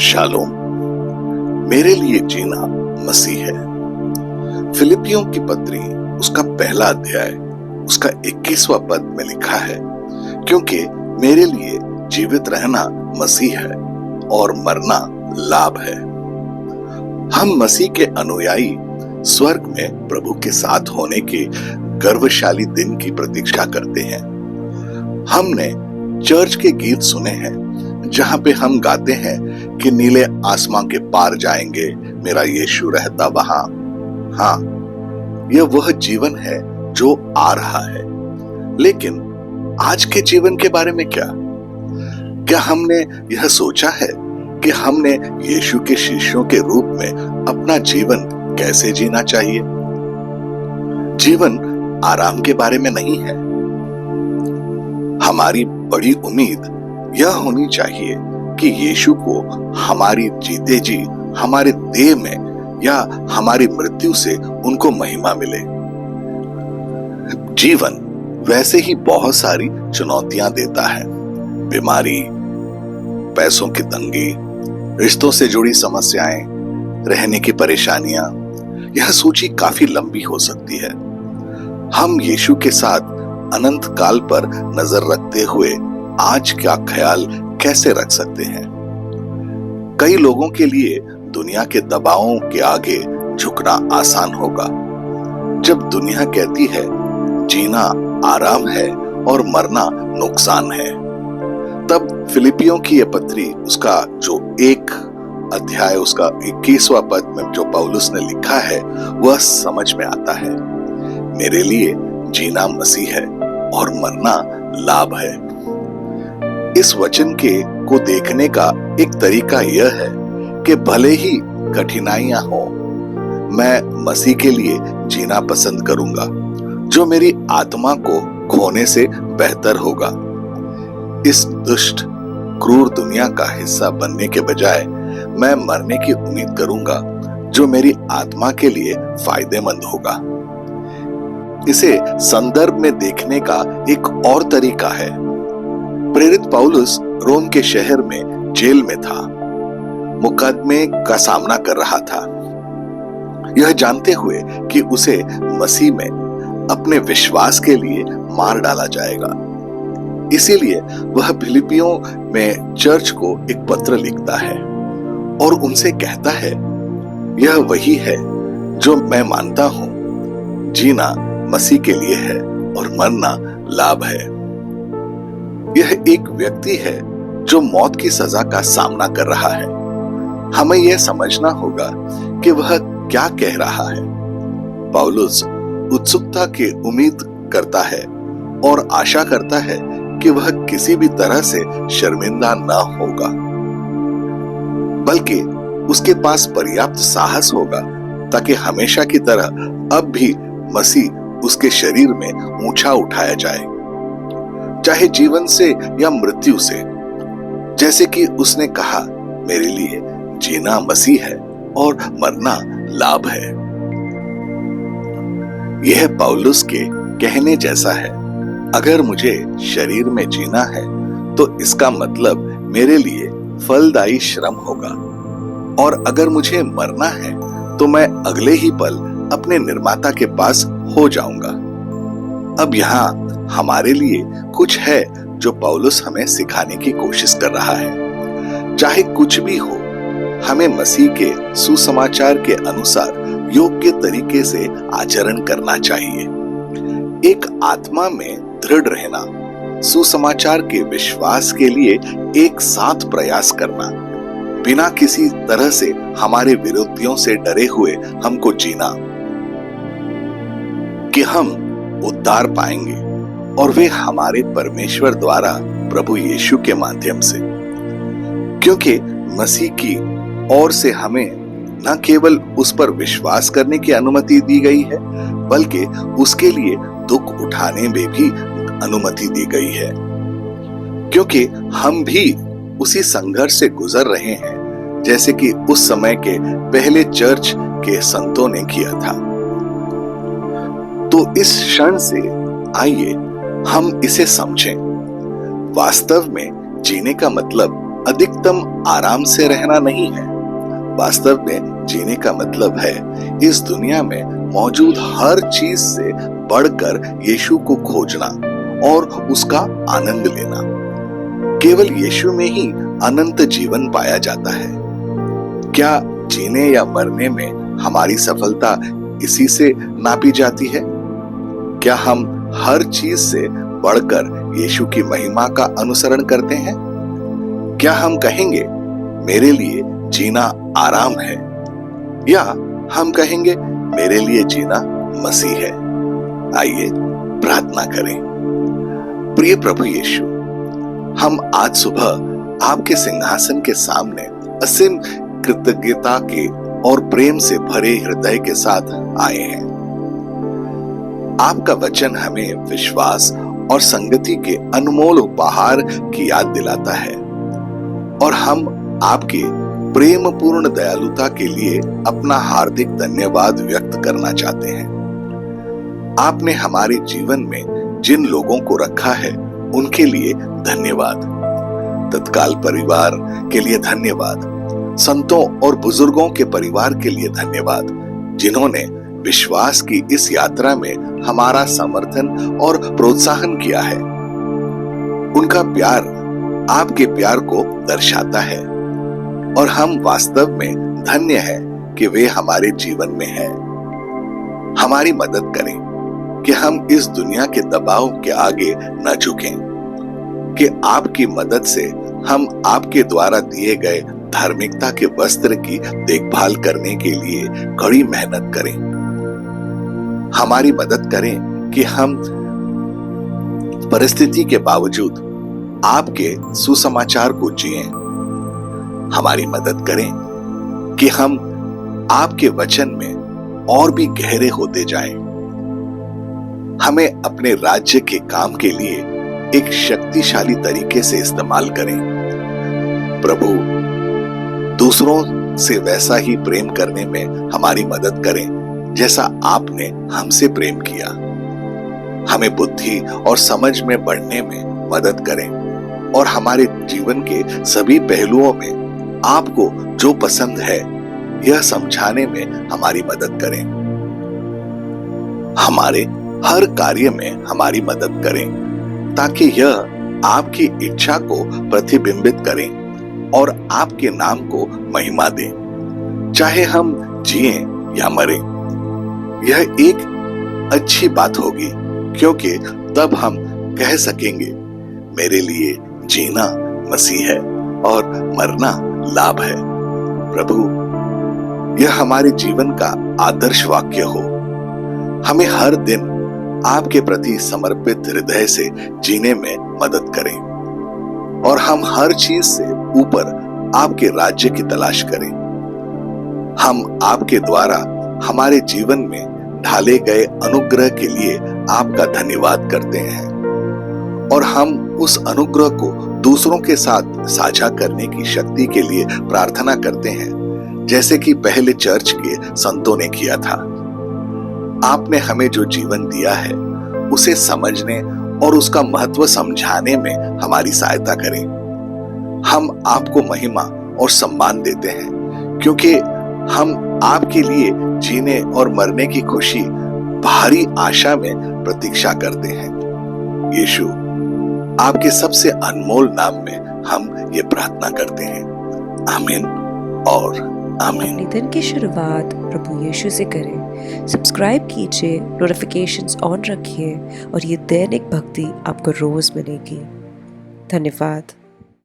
Shalom. मेरे लिए जीना मसीह है। फिलिपियों की पत्री उसका पहला अध्याय उसका 21वां पद में लिखा है, क्योंकि मेरे लिए जीवित रहना मसीह है और मरना लाभ है। हम मसीह के अनुयायी स्वर्ग में प्रभु के साथ होने के गर्वशाली दिन की प्रतीक्षा करते हैं। हमने चर्च के गीत सुने हैं जहां पे हम गाते हैं कि नीले आसमां के पार जाएंगे, मेरा यीशु रहता वहां। हाँ, यह वह जीवन है जो आ रहा है, लेकिन आज के जीवन के बारे में क्या हमने यह सोचा है कि हमने यीशु के शिष्यों के रूप में अपना जीवन कैसे जीना चाहिए? जीवन आराम के बारे में नहीं है। हमारी बड़ी उम्मीद यह होनी चाहिए कि यीशु को हमारी जीते जी हमारे देह में या हमारी मृत्यु से उनको महिमा मिले। जीवन वैसे ही बहुत सारी चुनौतियां देता है। बीमारी, पैसों की तंगी, रिश्तों से जुड़ी समस्याएं, रहने की परेशानियां, यह सूची काफी लंबी हो सकती है। हम यीशु के साथ अनंत काल पर नजर रखते हुए आज का ख्याल कैसे रख सकते हैं? कई लोगों के लिए दुनिया के दबावों के आगे झुकना आसान होगा। जब दुनिया कहती है जीना आराम है और मरना नुकसान है, तब फिलिपियों की यह पत्री उसका जो एक अध्याय उसका 21वां पद में जो पौलुस ने लिखा है वह समझ में आता है। मेरे लिए जीना मसीह है और मरना लाभ है। इस वचन को देखने का एक तरीका यह है कि भले ही कठिनाइयां हो, मैं मसीह के लिए जीना पसंद करूंगा, जो मेरी आत्मा को खोने से बेहतर होगा। इस दुष्ट क्रूर दुनिया का हिस्सा बनने के बजाय मैं मरने की उम्मीद करूंगा, जो मेरी आत्मा के लिए फायदेमंद होगा। इसे संदर्भ में देखने का एक और तरीका है। प्रेरित पौलुस रोम के शहर में जेल में था, मुकदमे का सामना कर रहा था, यह जानते हुए कि उसे मसीह में अपने विश्वास के लिए मार डाला जाएगा। इसीलिए वह फिलिपियों में चर्च को एक पत्र लिखता है और उनसे कहता है, यह वही है जो मैं मानता हूं, जीना मसीह के लिए है और मरना लाभ है। यह एक व्यक्ति है जो मौत की सजा का सामना कर रहा है। हमें यह समझना होगा कि वह क्या कह रहा है। पौलुस उत्सुकता की उम्मीद करता है और आशा करता है कि वह किसी भी तरह से शर्मिंदा न होगा, बल्कि उसके पास पर्याप्त साहस होगा ताकि हमेशा की तरह अब भी मसीह उसके शरीर में ऊंचा उठाया जाए, चाहे जीवन से या मृत्यु से। जैसे कि उसने कहा, मेरे लिए जीना मसीह है और मरना लाभ है। यह पौलुस के कहने जैसा है। अगर मुझे शरीर में जीना है तो इसका मतलब मेरे लिए फलदायी श्रम होगा, और अगर मुझे मरना है तो मैं अगले ही पल अपने निर्माता के पास हो जाऊंगा। अब यहाँ हमारे लिए कुछ है जो पौलुस हमें सिखाने की कोशिश कर रहा है। चाहे कुछ भी हो, हमें मसीह के सुसमाचार के अनुसार योग्य तरीके से आचरण करना चाहिए। एक आत्मा में दृढ़ रहना, सुसमाचार के विश्वास के लिए एक साथ प्रयास करना, बिना किसी तरह से हमारे विरोधियों से डरे हुए हमको जीना कि हम उद्धार पाएंगे, और वे हमारे परमेश्वर द्वारा प्रभु यीशु के माध्यम से। क्योंकि मसीह की ओर से हमें न केवल उस पर विश्वास करने की अनुमति दी गई है, बल्कि उसके लिए दुख उठाने में भी अनुमति दी गई है, क्योंकि हम भी उसी संघर्ष से गुजर रहे हैं जैसे कि उस समय के पहले चर्च के संतों ने किया था। तो इस क्षण से आइए हम इसे समझें। वास्तव में जीने का मतलब अधिकतम आराम से रहना नहीं है। वास्तव में जीने का मतलब है इस दुनिया में मौजूद हर चीज से बढ़कर यीशु को खोजना और उसका आनंद लेना। केवल यीशु में ही अनंत जीवन पाया जाता है। क्या जीने या मरने में हमारी सफलता इसी से नापी जाती है? क्या हम हर चीज से बढ़कर यीशु की महिमा का अनुसरण करते हैं? क्या हम कहेंगे मेरे लिए जीना आराम है, या हम कहेंगे मेरे लिए जीना मसीह है? आइए प्रार्थना करें। प्रिय प्रभु यीशु, हम आज सुबह आपके सिंहासन के सामने असीम कृतज्ञता के और प्रेम से भरे हृदय के साथ आए हैं। आपका वचन हमें विश्वास और संगति के अनमोल उपहार की याद दिलाता है और हम आपके प्रेम पूर्ण दयालुता के लिए अपना हार्दिक धन्यवाद व्यक्त करना चाहते हैं। आपने हमारे जीवन में जिन लोगों को रखा है उनके लिए धन्यवाद। तत्काल परिवार के लिए धन्यवाद। संतों और बुजुर्गों के परिवार के लिए धन्यवाद, जिन्होंने विश्वास की इस यात्रा में हमारा समर्थन और प्रोत्साहन किया है। उनका प्यार आपके प्यार को दर्शाता है और हम वास्तव में धन्य हैं कि वे हमारे जीवन में हैं। हमारी मदद करें कि हम इस दुनिया के दबाव के आगे न झुकें, कि आपकी मदद से हम आपके द्वारा दिए गए धार्मिकता के वस्त्र की देखभाल करने के लिए कड़ी मेहनत करें। हमारी मदद करें कि हम परिस्थिति के बावजूद आपके सुसमाचार को जिएं। हमारी मदद करें कि हम आपके वचन में और भी गहरे होते जाएं। हमें अपने राज्य के काम के लिए एक शक्तिशाली तरीके से इस्तेमाल करें। प्रभु, दूसरों से वैसा ही प्रेम करने में हमारी मदद करें जैसा आपने हमसे प्रेम किया। हमें बुद्धि और समझ में बढ़ने में मदद करें और हमारे जीवन के सभी पहलुओं में आपको जो पसंद है यह समझाने में हमारी मदद करें। हमारे हर कार्य में हमारी मदद करें ताकि यह आपकी इच्छा को प्रतिबिंबित करें और आपके नाम को महिमा दें, चाहे हम जिएं या मरें। यह एक अच्छी बात होगी, क्योंकि तब हम कह सकेंगे मेरे लिए जीना मसीह है और मरना लाभ है। प्रभु, यह हमारे जीवन का आदर्श वाक्य हो। हमें हर दिन आपके प्रति समर्पित हृदय से जीने में मदद करें और हम हर चीज से ऊपर आपके राज्य की तलाश करें। हम आपके द्वारा हमारे जीवन में ढाले गए अनुग्रह के लिए आपका धन्यवाद करते हैं और हम उस अनुग्रह को दूसरों के साथ साझा करने की शक्ति के लिए प्रार्थना करते हैं, जैसे कि पहले चर्च के संतों ने किया था। आपने हमें जो जीवन दिया है उसे समझने और उसका महत्व समझाने में हमारी सहायता करें। हम आपको महिमा और सम्मान देते हैं, क्योंकि हम आपके लिए जीने और मरने की खुशी भारी आशा में प्रतीक्षा करते हैं। यीशु, आपके सबसे अनमोल नाम में हम ये प्रार्थना करते हैं। आमीन और आमीन। अपने दिन की शुरुआत प्रभु यीशु से करें। सब्सक्राइब कीजिए, नोटिफिकेशंस ऑन रखिए और ये दैनिक भक्ति आपको रोज मिलेगी। धन्यवाद।